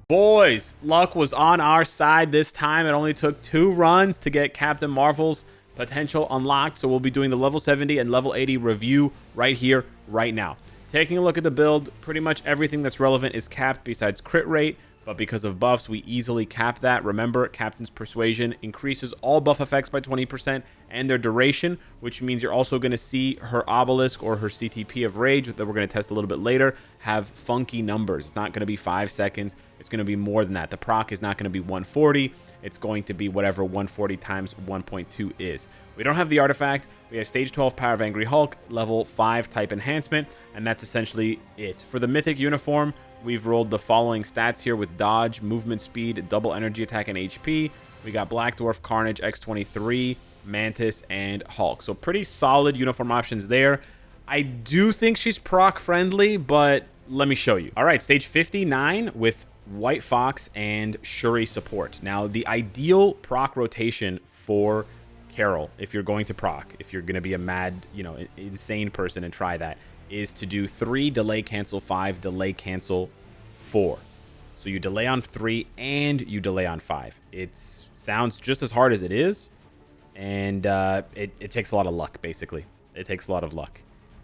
Boys, luck was on our side this time. It only took 2 runs to get Captain Marvel's potential unlocked. So we'll be doing the level 70 and level 80 review right here, right now. Taking a look at the build, pretty much everything that's relevant is capped besides crit rate. But because of buffs, we easily cap that. Remember, Captain's Persuasion increases all buff effects by 20% and their duration, which means you're also going to see her Obelisk or her CTP of Rage, that we're going to test a little bit later, have funky numbers. It's not going to be 5 seconds. It's going to be more than that. The proc is not going to be 140. It's going to be whatever 140 times 1.2 is. We don't have the artifact. We have stage 12 Power of Angry Hulk, level 5 type enhancement, and that's essentially it. For the Mythic uniform, we've rolled the following stats here with dodge, movement speed, double energy attack, and HP. We got Black Dwarf, Carnage, X-23, Mantis, and Hulk. So pretty solid uniform options there. I do think she's proc friendly, but let me show you. All right, stage 59 with White Fox and Shuri support. Now, the ideal proc rotation for Carol, if you're going to proc, if you're going to be a mad, insane person and try that, is to do 3, delay, cancel 5, delay, cancel 4. So you delay on 3 and you delay on 5. It sounds just as hard as it is, and it takes a lot of luck, basically. It takes a lot of luck.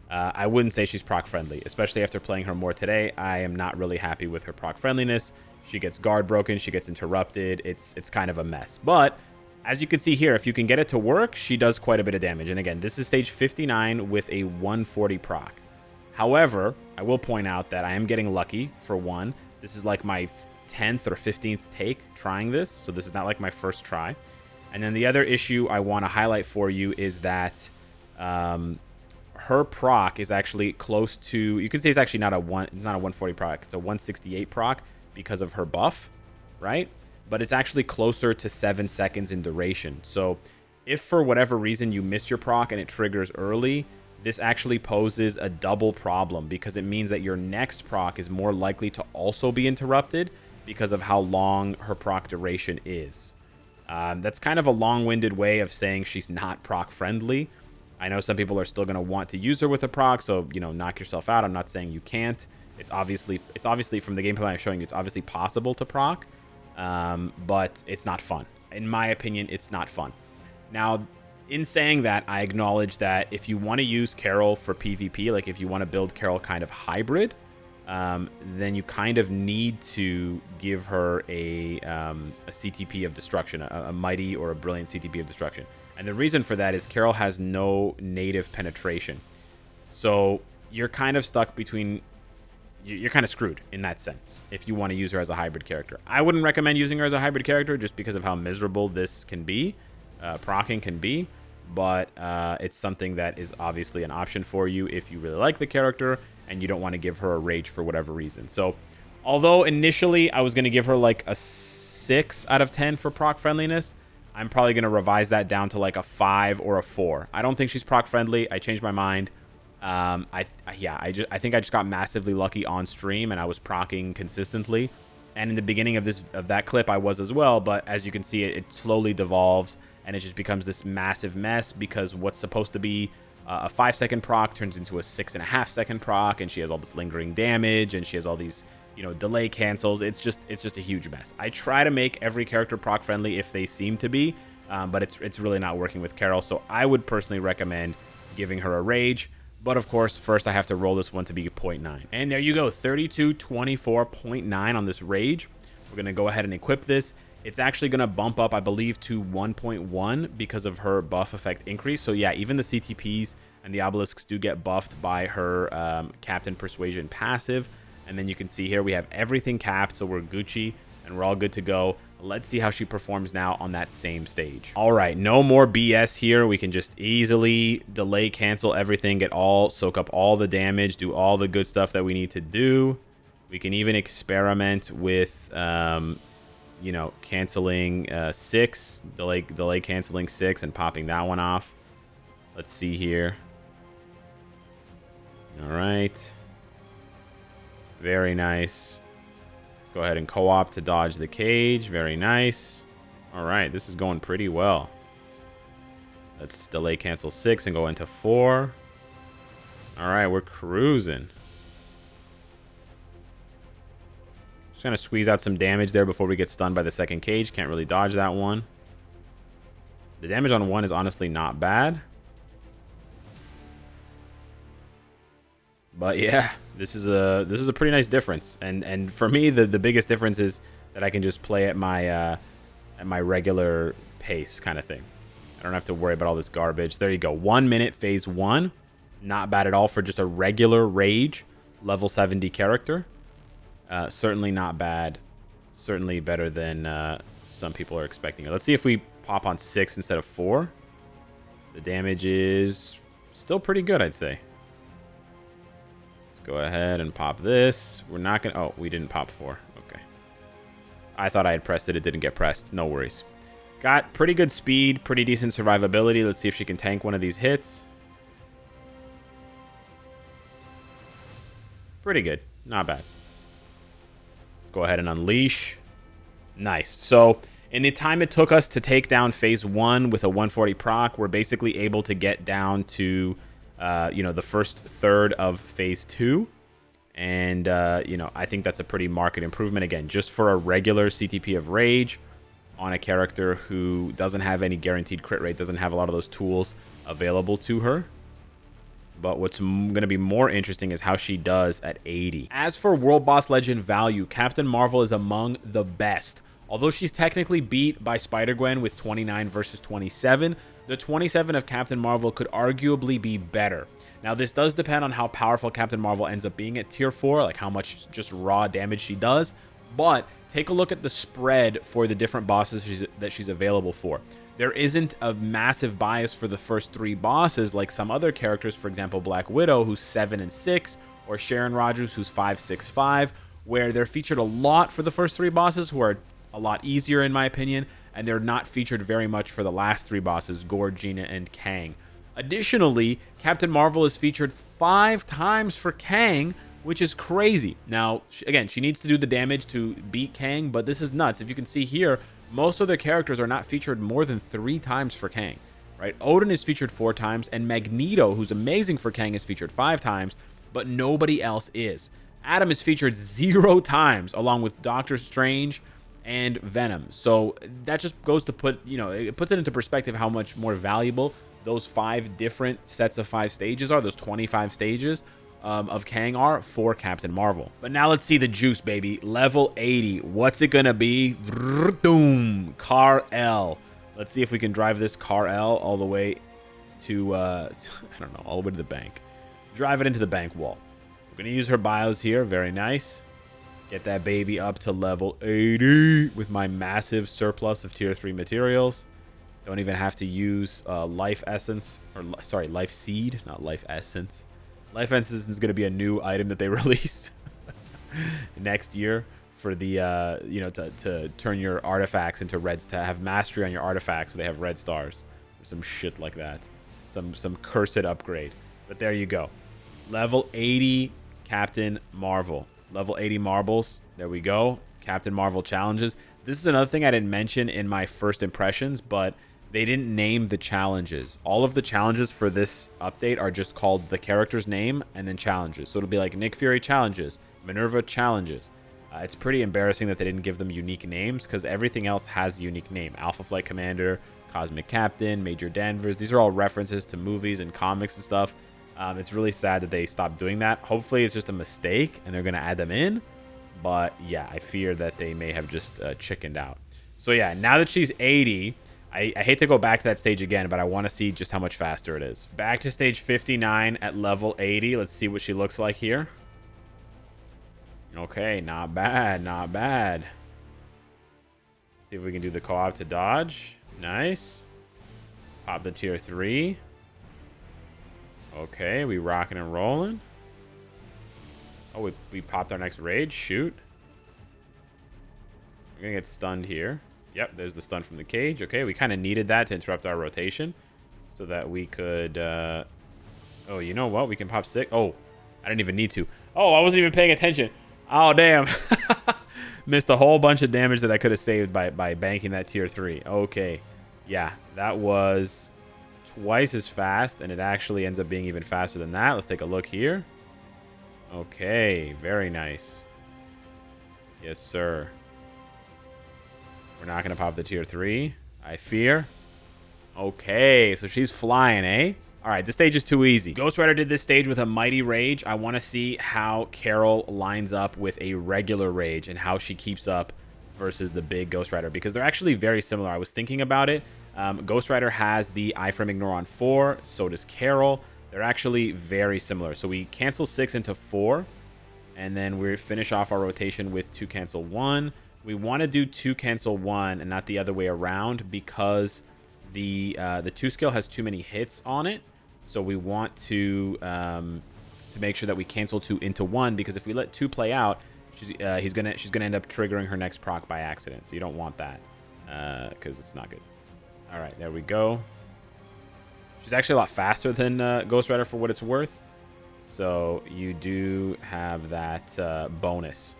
I wouldn't say she's proc friendly, especially after playing her more today. I am not really happy with her proc friendliness. She gets guard broken, she gets interrupted. It's kind of a mess. But as you can see here, if you can get it to work, she does quite a bit of damage. And again, this is stage 59 with a 140 proc. However, I will point out that I am getting lucky, for one. This is like my 10th or 15th take trying this, so this is not like my first try. And then the other issue I want to highlight for you is that her proc is actually close to, you can say it's actually not a 140 proc, it's a 168 proc because of her buff, right? But it's actually closer to 7 seconds in duration. So if for whatever reason you miss your proc and it triggers early, this actually poses a double problem because it means that your next proc is more likely to also be interrupted because of how long her proc duration is. That's kind of a long-winded way of saying she's not proc friendly. I know some people are still going to want to use her with a proc, so, knock yourself out. I'm not saying you can't. It's obviously from the gameplay I'm showing you, it's obviously possible to proc, but it's not fun. In my opinion, it's not fun. Now, in saying that, I acknowledge that if you want to use Carol for PvP, like if you want to build Carol kind of hybrid, then you kind of need to give her a CTP of Destruction, a Mighty or a Brilliant CTP of Destruction. And the reason for that is Carol has no native penetration. So you're kind of stuck between... You're kind of screwed in that sense if you want to use her as a hybrid character. I wouldn't recommend using her as a hybrid character just because of how miserable this can be, procking can be. But it's something that is obviously an option for you if you really like the character and you don't want to give her a rage for whatever reason. So although initially I was going to give her like a 6 out of 10 for proc friendliness, I'm probably going to revise that down to like a 5 or a 4. I don't think she's proc friendly. I changed my mind. I think I just got massively lucky on stream and I was procking consistently. And in the beginning of that clip, I was as well. But as you can see, it slowly devolves and it just becomes this massive mess because what's supposed to be a 5-second proc turns into a 6.5-second proc, and she has all this lingering damage and she has all these delay cancels. It's just a huge mess. I try to make every character proc friendly if they seem to be, but it's really not working with Carol. So I would personally recommend giving her a rage. But of course, first I have to roll this one to be 0.9. And there you go, 3224.9 on this rage. We're going to go ahead and equip this. It's actually going to bump up, I believe, to 1.1 because of her buff effect increase. So yeah, even the CTPs and the obelisks do get buffed by her Captain Persuasion passive. And then you can see here we have everything capped, so we're Gucci and we're all good to go. Let's see how she performs now on that same stage. All right, no more BS here. We can just easily delay, cancel everything, soak up all the damage, do all the good stuff that we need to do. We can even experiment with, canceling 6, delay canceling 6 and popping that one off. Let's see here. All right. Very nice. Let's go ahead and co-op to dodge the cage. Very nice. All right, this is going pretty well. Let's delay cancel 6 and go into 4. All right, we're cruising. Just going to squeeze out some damage there before we get stunned by the second cage. Can't really dodge that one. The damage on one is honestly not bad. But yeah, this is a pretty nice difference. And for me, the biggest difference is that I can just play at my regular pace kind of thing. I don't have to worry about all this garbage. There you go. 1 minute phase 1. Not bad at all for just a regular rage level 70 character. Certainly not bad. Certainly better than some people are expecting. Let's see if we pop on 6 instead of 4. The damage is still pretty good, I'd say. Let's go ahead and pop this. We're not going to... Oh, we didn't pop 4. Okay. I thought I had pressed it. It didn't get pressed. No worries. Got pretty good speed, pretty decent survivability. Let's see if she can tank one of these hits. Pretty good. Not bad. Let's go ahead and unleash. Nice. So in the time it took us to take down phase 1 with a 140 proc, we're basically able to get down to, the first third of phase 2. And, I think that's a pretty marked improvement. Again, just for a regular CTP of Rage on a character who doesn't have any guaranteed crit rate, doesn't have a lot of those tools available to her. But what's going to be more interesting is how she does at 80. As for World Boss Legend value, Captain Marvel is among the best. Although she's technically beat by Spider-Gwen with 29 versus 27, the 27 of Captain Marvel could arguably be better. Now, this does depend on how powerful Captain Marvel ends up being at tier 4, like how much just raw damage she does. But take a look at the spread for the different bosses that she's available for. There isn't a massive bias for the first 3 bosses like some other characters, for example, Black Widow, who's 7 and 6, or Sharon Rogers, who's 5, 6, 5, where they're featured a lot for the first 3 bosses, who are a lot easier in my opinion, and they're not featured very much for the last 3 bosses, Gore, Gina, and Kang. Additionally, Captain Marvel is featured 5 times for Kang, which is crazy. Now, again, she needs to do the damage to beat Kang, but this is nuts. If you can see here, most of their characters are not featured more than 3 times for Kang, right? Odin is featured 4 times, and Magneto, who's amazing for Kang, is featured 5 times, but nobody else is. Adam is featured 0 times, along with Doctor Strange and Venom. So that just goes to put, it puts it into perspective how much more valuable those 5 different sets of 5 stages are, those 25 stages of Kang are for Captain Marvel. But now let's see the juice, baby. Level 80. What's it gonna be? Doom. Car L. Let's see if we can drive this Car L all the way to, I don't know, all the way to the bank. Drive it into the bank wall. We're gonna use her bios here. Very nice. Get that baby up to level 80 with my massive surplus of tier 3 materials. Don't even have to use life essence, or sorry, life seed, not life essence. Life essence is going to be a new item that they release next year for the to turn your artifacts into reds, to have mastery on your artifacts so they have red stars or some shit like that. Some cursed upgrade. But there you go. Level 80 Captain Marvel. Level 80 marbles. There we go. Captain Marvel challenges. This is another thing I didn't mention in my first impressions, but they didn't name the challenges. All of the challenges for this update are just called the character's name and then challenges. So it'll be like Nick Fury challenges, Minerva challenges. It's pretty embarrassing that they didn't give them unique names because everything else has a unique name. Alpha Flight Commander, Cosmic Captain, Major Danvers. These are all references to movies and comics and stuff. It's really sad that they stopped doing that. Hopefully it's just a mistake and they're going to add them in. But yeah, I fear that they may have just chickened out. So yeah, now that she's 80... I hate to go back to that stage again, but I want to see just how much faster it is. Back to stage 59 at level 80. Let's see what she looks like here. Okay, not bad, not bad. See if we can do the co-op to dodge. Nice. Pop the tier 3. Okay, we rocking and rolling. Oh, we popped our next rage. Shoot. We're going to get stunned here. Yep, there's the stun from the cage. Okay, we kind of needed that to interrupt our rotation so that we could... Oh, you know what? We can pop 6. Oh, I didn't even need to. Oh, I wasn't even paying attention. Oh, damn. Missed a whole bunch of damage that I could have saved by banking that tier 3. Okay. Yeah, that was twice as fast, and it actually ends up being even faster than that. Let's take a look here. Okay, very nice. Yes, sir. We're not going to pop the tier 3, I fear. Okay, so she's flying, eh? All right, this stage is too easy. Ghost Rider did this stage with a Mighty Rage. I want to see how Carol lines up with a regular Rage and how she keeps up versus the big Ghost Rider, because they're actually very similar. I was thinking about it. Ghost Rider has the iframe ignore on 4. So does Carol. They're actually very similar. So we cancel 6 into 4. And then we finish off our rotation with 2 cancel 1. We want to do 2 cancel 1 and not the other way around, because the 2 skill has too many hits on it. So we want to make sure that we cancel 2 into 1, because if we let 2 play out, she's gonna end up triggering her next proc by accident. So you don't want that, because it's not good. All right, there we go. She's actually a lot faster than Ghost Rider for what it's worth. So you do have that bonus.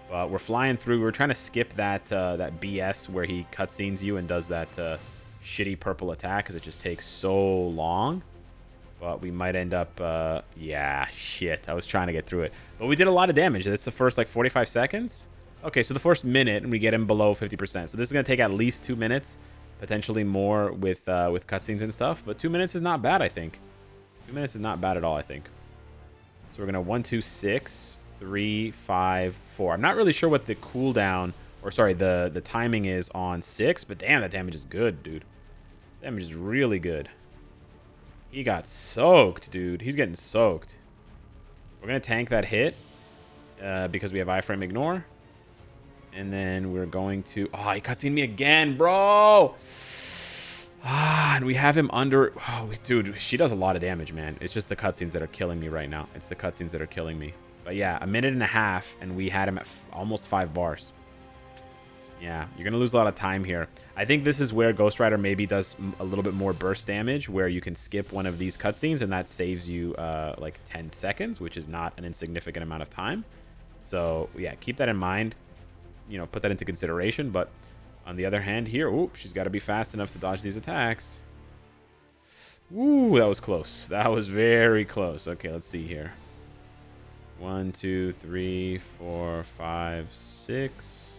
But we're flying through. We're trying to skip that that BS where he cutscenes you and does that shitty purple attack, because it just takes so long. But we might end up... yeah, shit. I was trying to get through it. But we did a lot of damage. That's the first, like, 45 seconds. Okay, so the first minute, and we get him below 50%. So this is going to take at least 2 minutes. Potentially more with cutscenes and stuff. But 2 minutes is not bad, I think. 2 minutes is not bad at all, I think. So we're going to 1, 2, 6, 3, 5, 4. I'm not really sure what the cooldown... Or, sorry, the timing is on 6. But damn, that damage is good, dude. Damage is really good. He got soaked, dude. He's getting soaked. We're going to tank that hit because we have iframe ignore. And then we're going to... Oh, he cutscened me again, bro. Ah, and we have him under... Oh, dude, she does a lot of damage, man. It's just the cutscenes that are killing me right now. It's the cutscenes that are killing me. But yeah, 1.5 minutes, and we had him at almost 5 bars. Yeah, you're going to lose a lot of time here. I think this is where Ghost Rider maybe does a little bit more burst damage, where you can skip one of these cutscenes, and that saves you like 10 seconds, which is not an insignificant amount of time. So, yeah, keep that in mind. You know, put that into consideration. But on the other hand here, oop, she's got to be fast enough to dodge these attacks. Ooh, that was close. That was very close. Okay, let's see here. 1, 2, 3, 4, 5, 6...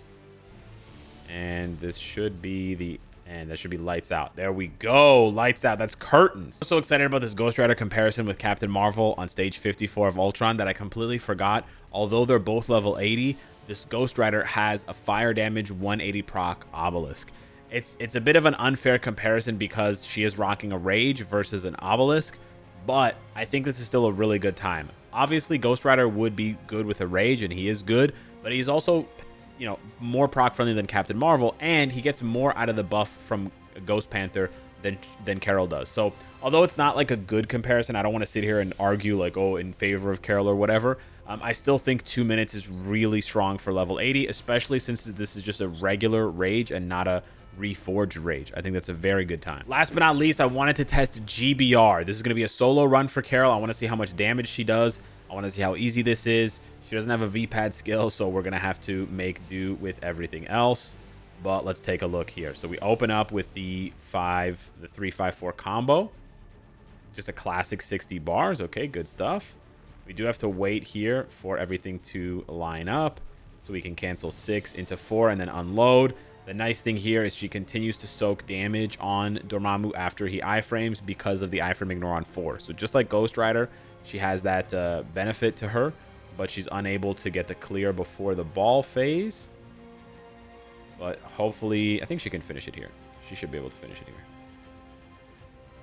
And this should be the end. That should be lights out. There we go. Lights out. That's curtains. I'm so excited about this Ghost Rider comparison with Captain Marvel on stage 54 of Ultron that I completely forgot. Although they're both level 80, this Ghost Rider has a fire damage 180 proc obelisk. It's a bit of an unfair comparison because she is rocking a rage versus an obelisk, but I think this is still a really good time. Obviously, Ghost Rider would be good with a rage, and he is good, but he's also... you know, more proc friendly than Captain Marvel, and he gets more out of the buff from Ghost Panther than Carol does. So although it's not like a good comparison, I don't want to sit here and argue like, oh, in favor of Carol or whatever. I still think 2 minutes is really strong for level 80, especially since this is just a regular rage and not a reforged rage. I think that's a very good time. Last but not least, I wanted to test GBR. This is going to be a solo run for Carol. I want to see how much damage she does. I want to see how easy this is. She doesn't have a V-pad skill, so we're going to have to make do with everything else. But let's take a look here. So we open up with the 3-5-4 combo. Just a classic 60 bars. Okay, good stuff. We do have to wait here for everything to line up. So we can cancel 6 into 4 and then unload. The nice thing here is she continues to soak damage on Dormammu after he iframes because of the iframe ignore on 4. So just like Ghost Rider, she has that benefit to her. But she's unable to get the clear before the ball phase. But hopefully... I think she can finish it here. She should be able to finish it here.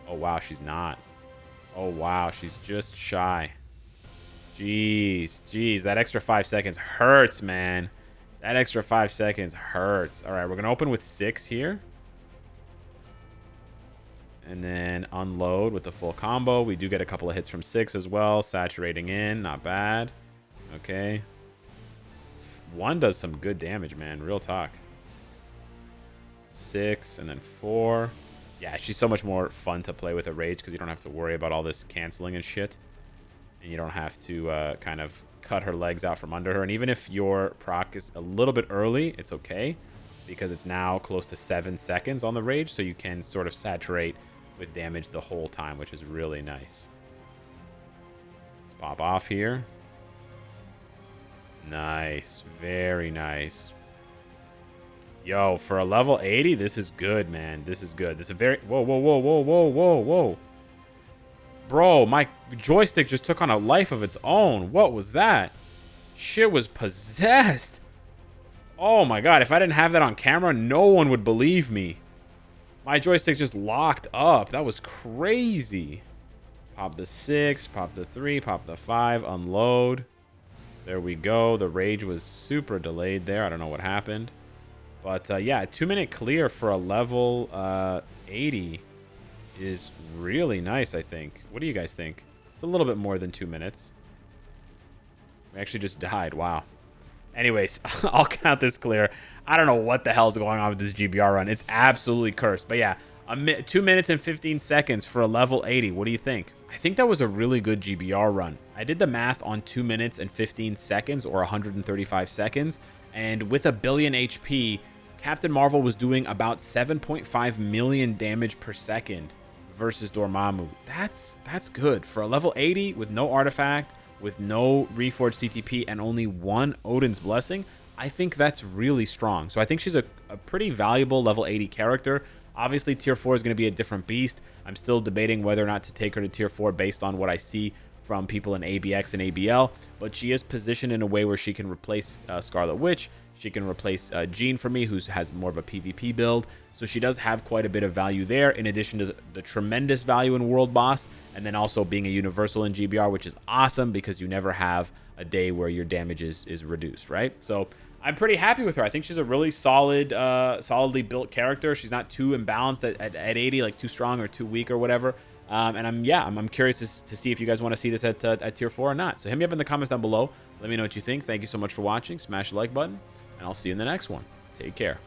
Oh, wow. She's not. Oh, wow. She's just shy. Jeez. That extra 5 seconds hurts, man. That extra 5 seconds hurts. All right. We're going to open with 6 here. And then unload with the full combo. We do get a couple of hits from 6 as well. Saturating in. Not bad. Okay. 1 does some good damage, man. Real talk. 6 and then 4. Yeah, she's so much more fun to play with a rage because you don't have to worry about all this canceling and shit. And you don't have to kind of cut her legs out from under her. And even if your proc is a little bit early, it's okay. Because it's now close to 7 seconds on the rage. So you can sort of saturate with damage the whole time, which is really nice. Let's pop off here. Nice. Very nice. Yo, for a level 80, this is good, man. This is good. This is a very... Whoa, whoa, whoa, whoa, whoa, whoa, whoa. Bro, my joystick just took on a life of its own. What was that? Shit was possessed. Oh my god, if I didn't have that on camera, no one would believe me. My joystick just locked up. That was crazy. Pop the 6, pop the 3, pop the 5, unload. There we go. The rage was super delayed there. I don't know what happened. But yeah, 2-minute clear for a level 80 is really nice, I think. What do you guys think? It's a little bit more than 2 minutes. We actually just died. Wow. Anyways, I'll count this clear. I don't know what the hell's going on with this GBR run. It's absolutely cursed. But yeah, 2 minutes and 15 seconds for a level 80. What do you think? I think that was a really good GBR run. I did the math on 2 minutes and 15 seconds or 135 seconds. And with a billion HP, Captain Marvel was doing about 7.5 million damage per second versus Dormammu. That's good. For a level 80 with no artifact, with no Reforged CTP, and only one Odin's Blessing, I think that's really strong. So I think she's a pretty valuable level 80 character. Obviously, tier 4 is going to be a different beast. I'm still debating whether or not to take her to tier 4 based on what I see from people in ABX and ABL. But she is positioned in a way where she can replace Scarlet Witch. She can replace Jean for me, who has more of a PvP build. So she does have quite a bit of value there, in addition to the tremendous value in World Boss, and then also being a universal in GBR, which is awesome because you never have a day where your damage is reduced, right? So I'm pretty happy with her. I think she's a really solid, solidly built character. She's not too imbalanced at 80, like too strong or too weak or whatever. And I'm curious to see if you guys want to see this at tier 4 or not. So hit me up in the comments down below. Let me know what you think. Thank you so much for watching. Smash the like button, and I'll see you in the next one. Take care.